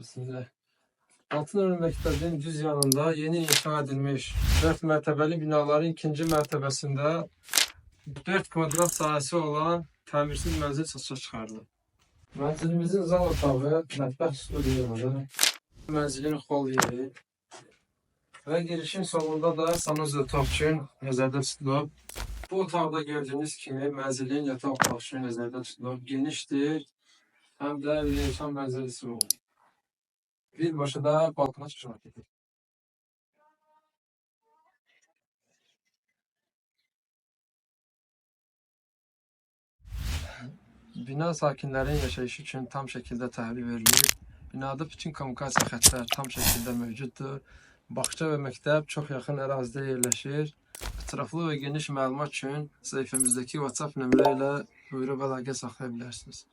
Bismillah. Altınörü Məktəbinin düz yanında yeni inşa edilmiş 4 mərtəbəli binaların ikinci mərtəbəsində 4 kvadrat sahəsi olan təmirsiz mənzil satışa çıxarılıb. Mənzilimizin zal otağı, mətbəx studiyaları, mənzilin xol yeri və girişin solunda da sanuzel otaq üçün nəzərdə tutulub. Bu otaqda gördüyünüz kimi mənzilin yataq otağı üçün nəzərdə tutulub. Genişdir, həm də insan mənzilisi olur. Birbaşa da balkona çıxmaq gedir. Bina sakinlərin yaşayışı üçün tam şəkildə təhvil verilir. Binada bütün kommunikasiya xəttləri tam şəkildə mövcuddur. Bağça və məktəb çox yaxın ərazidə yerləşir. Ətraflı və geniş məlumat üçün səhifəmizdəki WhatsApp nömrə ilə buyurub əlaqə saxlaya bilərsiniz.